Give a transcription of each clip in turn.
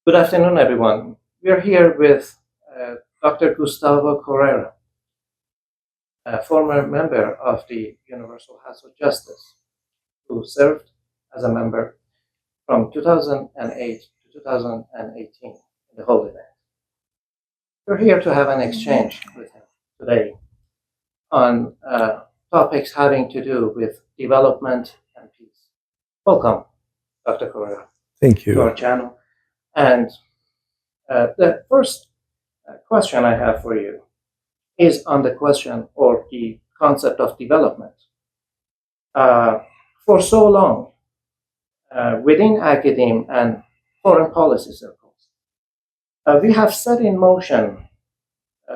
Good afternoon, everyone. We are here with Dr. Gustavo Correa, a former member of the Universal House of Justice, who served as a member from 2008 to 2018 in the Holy Land. We're here to have an exchange with him today on topics having to do with development and peace. Welcome, Dr. Correa, Thank to you. our channel. And the first question I have for you is on the question or the concept of development. For so long, within academia and foreign policy circles, we have set in motion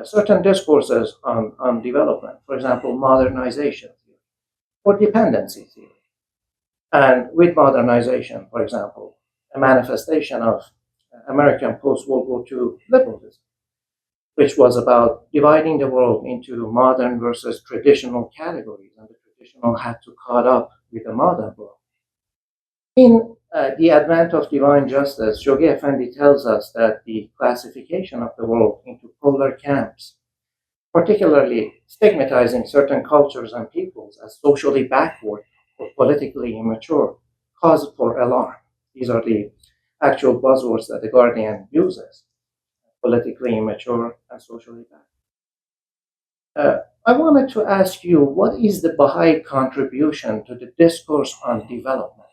certain discourses on development, for example, modernization theory or dependency theory. And with modernization, for example, a manifestation of American post-World War II liberalism, which was about dividing the world into modern versus traditional categories, and the traditional had to caught up with the modern world. In The Advent of Divine Justice, Shoghi Effendi tells us that the classification of the world into polar camps, particularly stigmatizing certain cultures and peoples as socially backward or politically immature, cause for alarm. These are the actual buzzwords that the Guardian uses: politically immature and socially backward. I wanted to ask you, what is the Baha'i contribution to the discourse on development?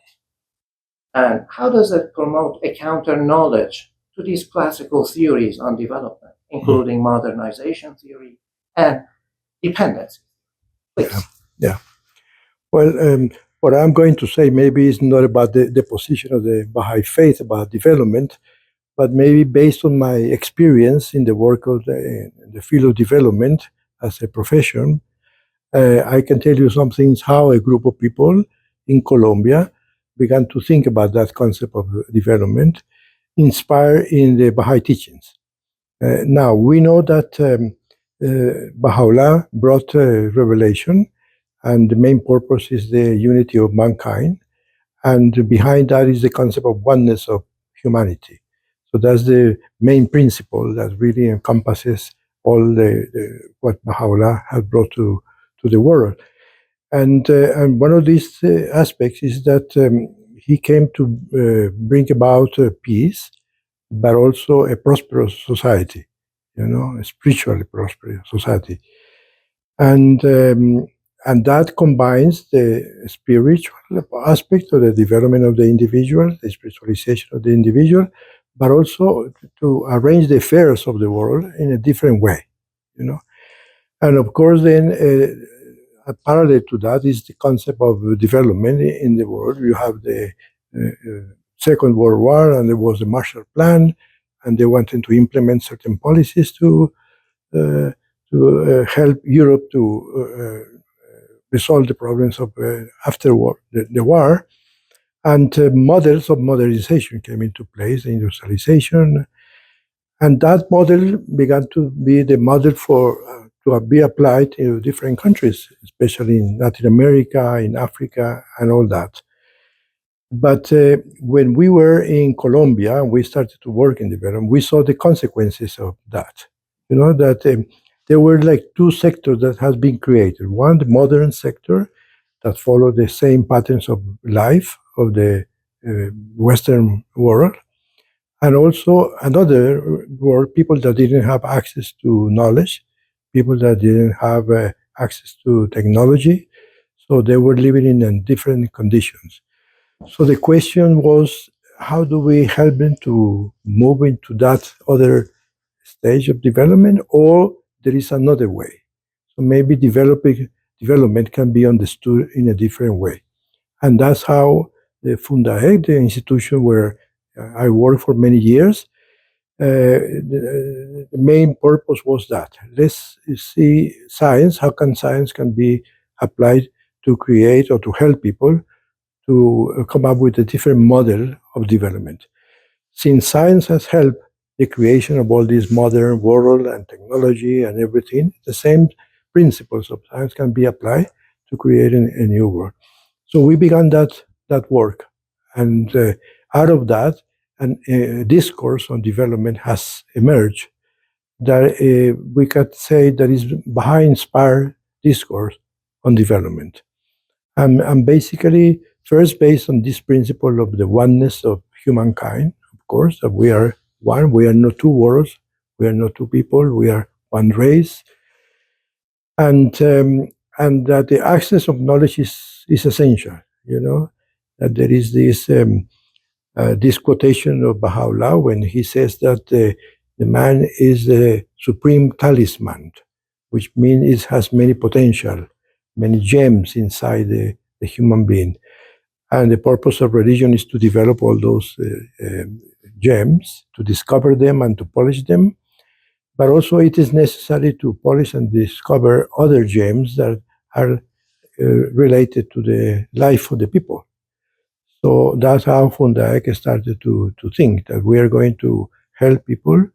And how does it promote a counter knowledge to these classical theories on development, including modernization theory and dependency? Please. Yeah. Well, what I'm going to say maybe is not about the position of the Baha'i faith about development, but maybe based on my experience in the work of the field of development as a profession, I can tell you some things how a group of people in Colombia began to think about that concept of development, inspired in the Baha'i teachings. Now, we know that Baha'u'llah brought revelation, and the main purpose is the unity of mankind. And behind that is the concept of oneness of humanity. So that's the main principle that really encompasses all what Baha'u'llah has brought to the world. And one of these aspects is that he came to bring about peace, but also a prosperous society, a spiritually prosperous society. And that combines the spiritual aspect of the development of the individual, the spiritualization of the individual, but also to arrange the affairs of the world in a different way, And of course, then parallel to that is the concept of development in the world. You have the Second World War, and there was the Marshall Plan, and they wanted to implement certain policies to help Europe to resolve the problems of after the war. And models of modernization came into place, industrialization, and that model began to be the model for to be applied in different countries, especially in Latin America, in Africa, and all that. But when we were in Colombia and we started to work in development, we saw the consequences of that. That there were like two sectors that has been created. One, the modern sector that followed the same patterns of life of the Western world, and also another world, people that didn't have access to knowledge, people that didn't have access to technology, so they were living in different conditions. So the question was, how do we help them to move into that other stage of development, or there is another way? So maybe development can be understood in a different way. And that's how the FUNDAEC, the institution where I worked for many years, the main purpose was that. Let's see science, how can science can be applied to create or to help people to come up with a different model of development. Since science has helped the creation of all this modern world and technology and everything, the same principles of science can be applied to create a new world. So we began that work, and out of that, a discourse on development has emerged that we could say that is Baha'i-inspired discourse on development. And basically, first based on this principle of the oneness of humankind, of course, that we are one, we are not two worlds, we are not two people, we are one race, and that the access of knowledge is essential. That there is this quotation of Baha'u'llah when he says that the man is the supreme talisman, which means it has many potential, many gems inside the human being. And the purpose of religion is to develop all those gems, to discover them and to polish them. But also it is necessary to polish and discover other gems that are related to the life of the people. So that's how FUNDAEC started to think that we are going to help people.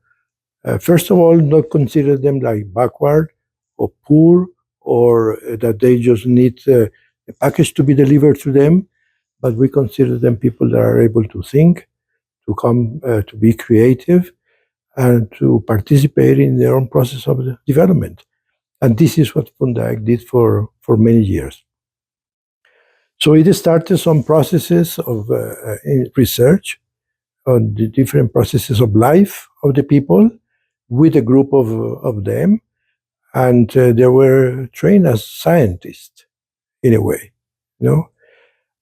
First of all, not consider them like backward or poor, or that they just need a package to be delivered to them, but we consider them people that are able to think, to come to be creative, and to participate in their own process of development. And this is what FUNDAEC did for many years. So it started some processes of research on the different processes of life of the people with a group of them. And they were trained as scientists in a way,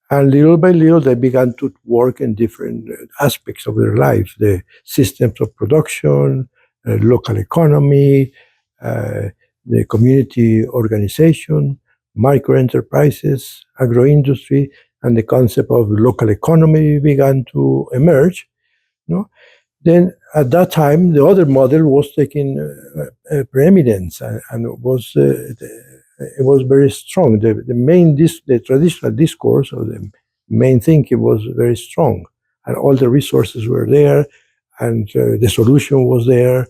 And little by little, they began to work in different aspects of their life, the systems of production, local economy, the community organization, micro-enterprises, agro-industry, and the concept of local economy began to emerge. Then at that time, the other model was taking preeminence, and it was very strong. The traditional discourse, or the main thinking, was very strong, and all the resources were there, and the solution was there.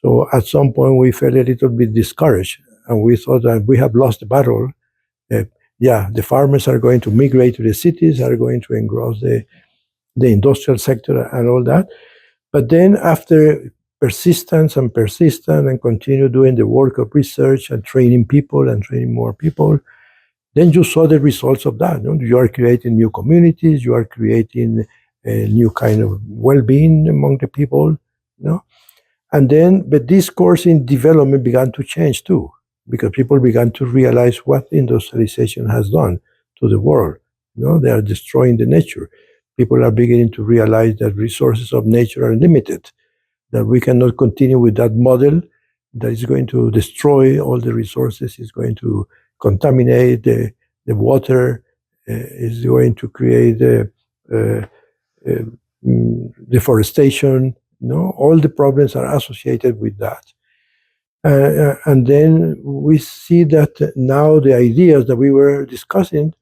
So at some point we felt a little bit discouraged, and we thought that we have lost the battle. The farmers are going to migrate to the cities, are going to engross the industrial sector and all that. But then after persistence and continue doing the work of research and training people and training more people, then you saw the results of that. You are creating new communities, you are creating a new kind of well-being among the people. And then the discourse in development began to change too, because people began to realize what industrialization has done to the world. They are destroying the nature. People are beginning to realize that resources of nature are limited, that we cannot continue with that model that is going to destroy all the resources, is going to contaminate the water, is going to create deforestation. All the problems are associated with that. And then we see that now the ideas that we were discussing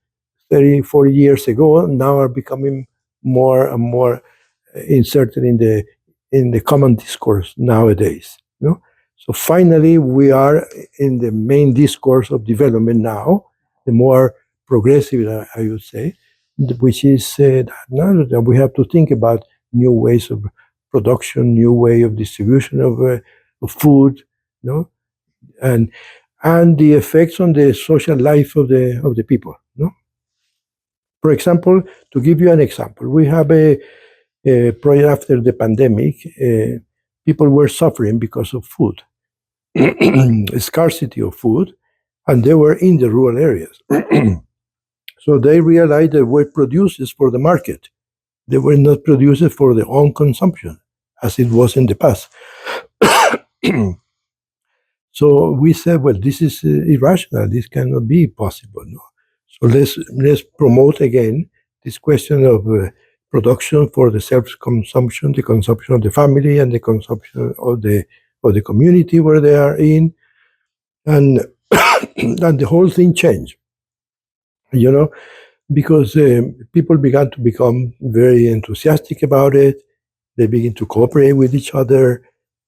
30, 40 years ago now are becoming more and more inserted in the common discourse nowadays. So finally, we are in the main discourse of development now, the more progressive, I would say, which is that we have to think about new ways of production, new way of distribution of food, and the effects on the social life of the people. For example, to give you an example, we have a project after the pandemic. People were suffering because of food, scarcity of food, and they were in the rural areas. So they realized they were producers for the market. They were not producers for their own consumption, as it was in the past. So we said, well, this is irrational. This cannot be possible. So let's promote again this question of production for the self-consumption, the consumption of the family, and the consumption of the community where they are in, and and the whole thing changed. Because people began to become very enthusiastic about it. They began to cooperate with each other.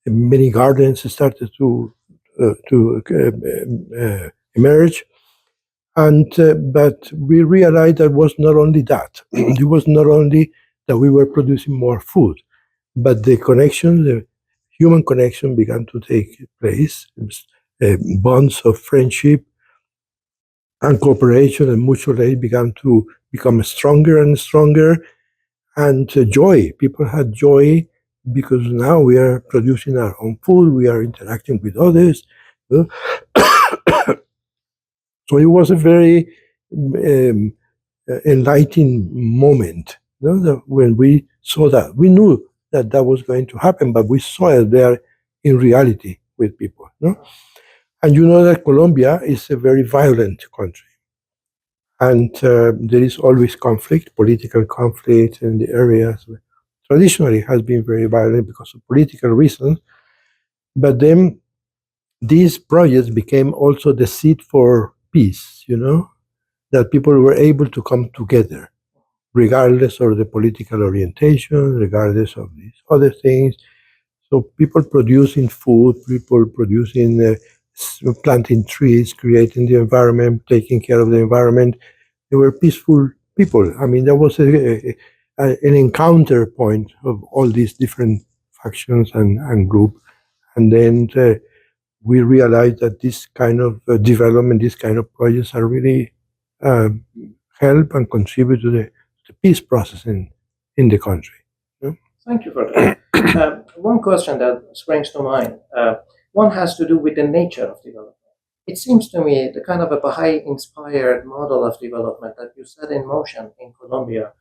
Many gardens started to emerge. And but we realized that was not only that. It was not only that we were producing more food. But the connection, the human connection began to take place. Bonds of friendship and cooperation and mutual aid began to become stronger and stronger. And joy, people had joy because now we are producing our own food, we are interacting with others. So it was a very enlightening moment, when we saw that. We knew that that was going to happen, but we saw it there in reality with people. And you know that Colombia is a very violent country. And there is always conflict, political conflict in the areas. Traditionally has been very violent because of political reasons. But then these projects became also the seed for peace, that people were able to come together, regardless of the political orientation, regardless of these other things. So people producing food, people producing, planting trees, creating the environment, taking care of the environment. They were peaceful people. I mean, there was an encounter point of all these different factions and groups. And then we realized that this kind of development, this kind of projects are really help and contribute to the peace process in the country. Thank you for that. One question that springs to mind, one has to do with the nature of development. It seems to me the kind of a Baha'i-inspired model of development that you set in motion in Colombia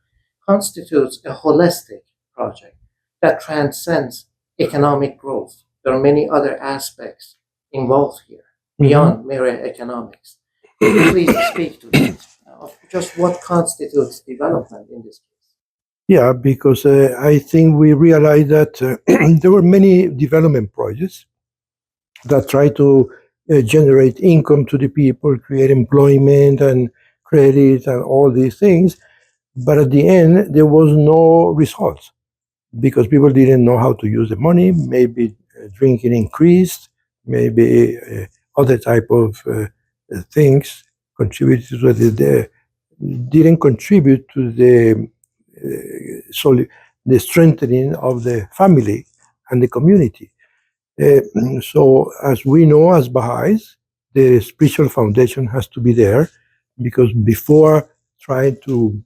constitutes a holistic project that transcends economic growth. There are many other aspects involved here beyond mere economics. Could you please speak to that? Just what constitutes development in this case? Yeah, because I think we realized that there were many development projects that try to generate income to the people, create employment and credit and all these things. But at the end, there was no results because people didn't know how to use the money. Maybe drinking increased, maybe other type of things contributed to didn't contribute to the strengthening of the family and the community. So as we know as Baha'is, the spiritual foundation has to be there, because before trying to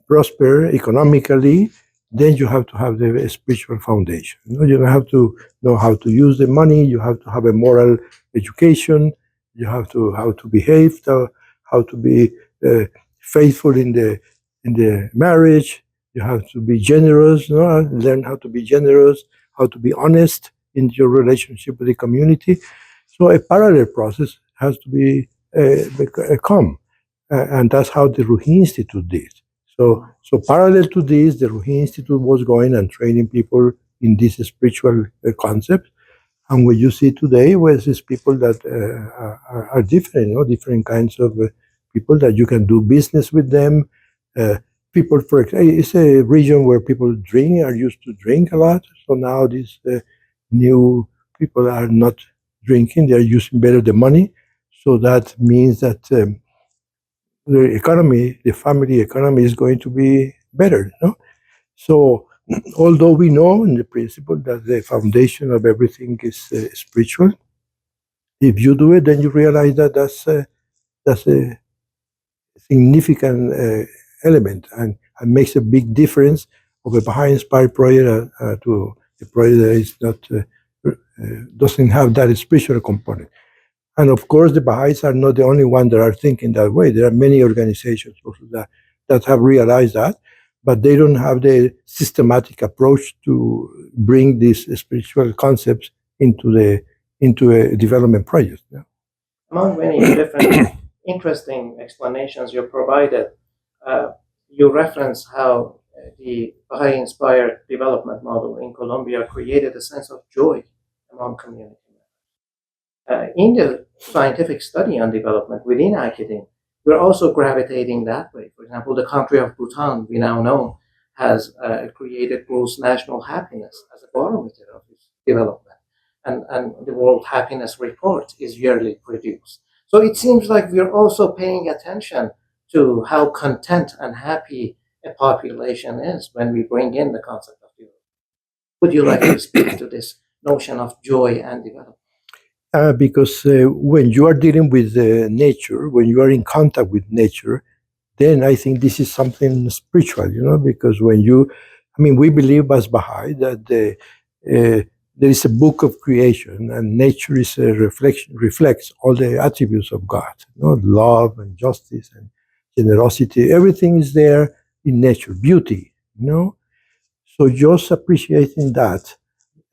prosper economically, then you have to have the spiritual foundation. You have to know how to use the money, you have to have a moral education, you have to how to behave, how to be faithful in the marriage, you have to be generous, learn how to be generous, how to be honest in your relationship with the community. So a parallel process has to be come, and that's how the Ruhi Institute did. So parallel to this, the Ruhi Institute was going and training people in this spiritual concept. And what you see today was these people that are different, different kinds of people that you can do business with them. People, for example, it's a region where people are used to drink a lot. So now these new people are not drinking, they're using better the money. So that means that the economy, the family economy is going to be better. So although we know in the principle that the foundation of everything is spiritual, if you do it, then you realize that that's a significant element and makes a big difference of a Baha'i-inspired project to a project that is not doesn't have that spiritual component. And of course, the Baha'is are not the only ones that are thinking that way. There are many organizations also that have realized that, but they don't have the systematic approach to bring these spiritual concepts into a development project. Among many different interesting explanations you provided, you reference how the Baha'i-inspired development model in Colombia created a sense of joy among community members. In the scientific study on development within academia, we're also gravitating that way. For example, the country of Bhutan, we now know, has created gross national happiness as a barometer of its development. And the World Happiness Report is yearly produced. So it seems like we're also paying attention to how content and happy a population is when we bring in the concept of development. Would you like to speak to this notion of joy and development? Because when you are dealing with nature, when you are in contact with nature, then I think this is something spiritual, because we believe as Baha'i that there is a book of creation, and nature is a reflects all the attributes of God, love and justice and generosity. Everything is there in nature, beauty, So just appreciating that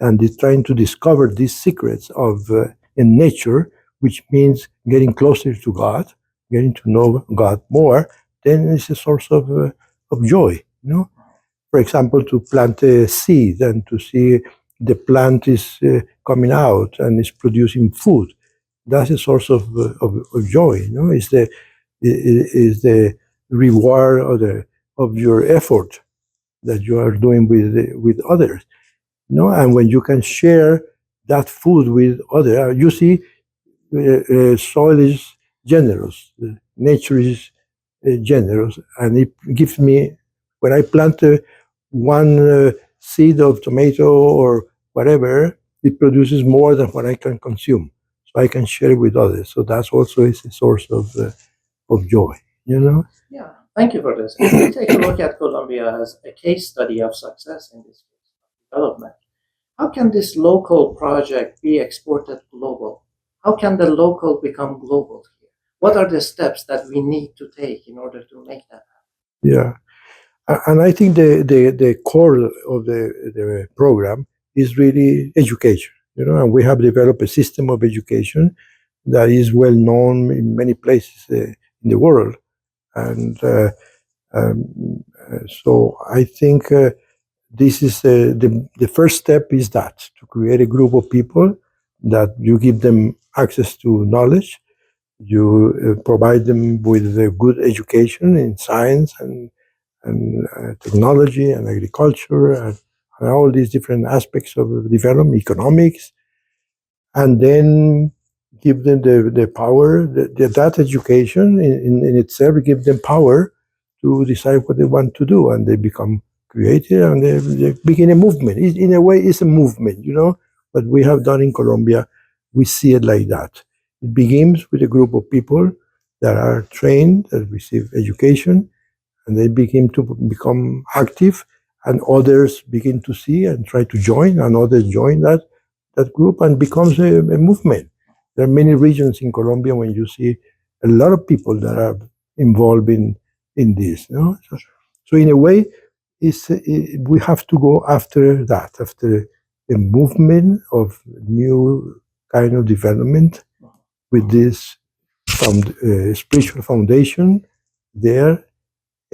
and trying to discover these secrets of in nature, which means getting closer to God, getting to know God more, then it's a source of joy. For example, to plant a seed and to see the plant is coming out and is producing food. That's a source of joy. Is the reward of your effort that you are doing with others. And when you can share that food with others, you see, soil is generous, nature is generous, and it gives me, when I plant one seed of tomato or whatever, it produces more than what I can consume. So I can share it with others. So that's also is a source of joy, Yeah, thank you for this. If we take a look at Colombia as a case study of success in this development, how can this local project be exported global? How can the local become global here? What are the steps that we need to take in order to make that happen? Yeah. And I think the core of the program is really education, and we have developed a system of education that is well known in many places in the world. And so I think this is the first step is that to create a group of people that you give them access to knowledge, you provide them with a good education in science and technology and agriculture and all these different aspects of development, economics, and then give them the power, that education in itself give them power to decide what they want to do, and they become creative and they begin a movement. In a way, it's a movement, What we have done in Colombia, we see it like that. It begins with a group of people that are trained, that receive education, and they begin to become active, and others begin to see and try to join, and others join that group and becomes a movement. There are many regions in Colombia when you see a lot of people that are involved in this. So in a way, we have to go after that, after a movement of new kind of development with this spiritual foundation there,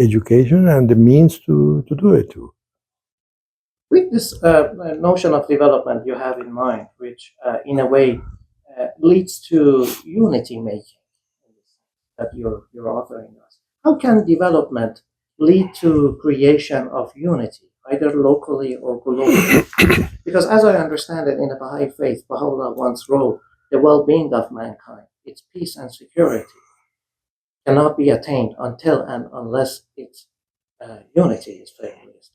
education, and the means to do it too. With this notion of development you have in mind, which in a way leads to unity making that you're offering us, how can development lead to creation of unity, either locally or globally? Because as I understand it, in the Baha'i faith, Baha'u'llah once wrote, the well-being of mankind, its peace and security, cannot be attained until and unless its unity is firmly established.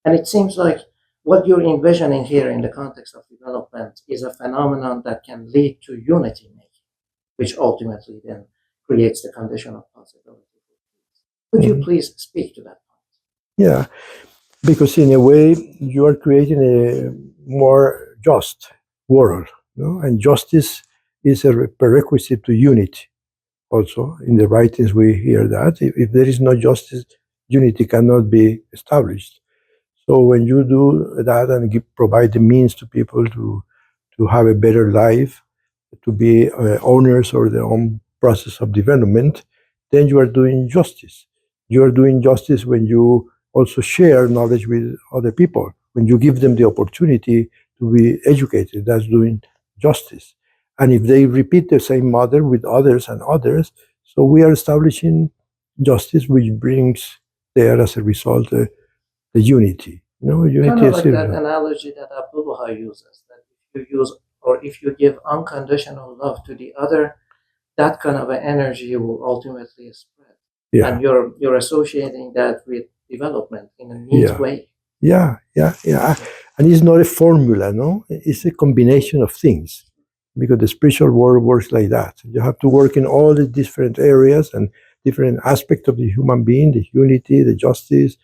And it seems like what you're envisioning here in the context of development is a phenomenon that can lead to unity making, which ultimately then creates the condition of possibility. Could you please speak to that point? Yeah, because in a way you are creating a more just world, and justice is a prerequisite to unity. Also, in the writings we hear that if there is no justice, unity cannot be established. So when you do that and provide the means to people to have a better life, to be owners of their own process of development, then you are doing justice. You are doing justice when you also share knowledge with other people. When you give them the opportunity to be educated, that's doing justice. And if they repeat the same model with others and others, so we are establishing justice, which brings there as a result the unity. Unity kind of is like that analogy that Abdul Baha uses, that if you use or if you give unconditional love to the other, that kind of an energy will ultimately spread. Yeah. And you're associating that with development in a neat Yeah. way. Yeah. And it's not a formula, no? It's a combination of things, because the spiritual world works like that. You have to work in all the different areas and different aspects of the human being, the unity, the justice,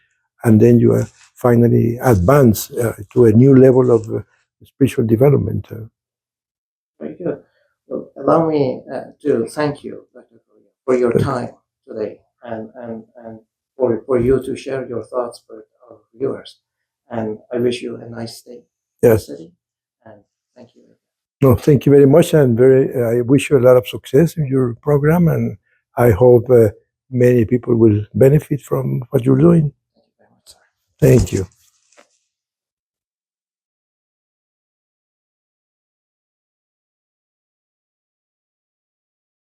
and then you finally advance to a new level of spiritual development. Very good. Well, allow me to thank you, Dr. Correa, for your time today and for you to share your thoughts with our viewers. And I wish you a nice day. Yes. And thank you. No, thank you very much, and I wish you a lot of success in your program, and I hope many people will benefit from what you're doing. Thank you very much, sir. Thank you.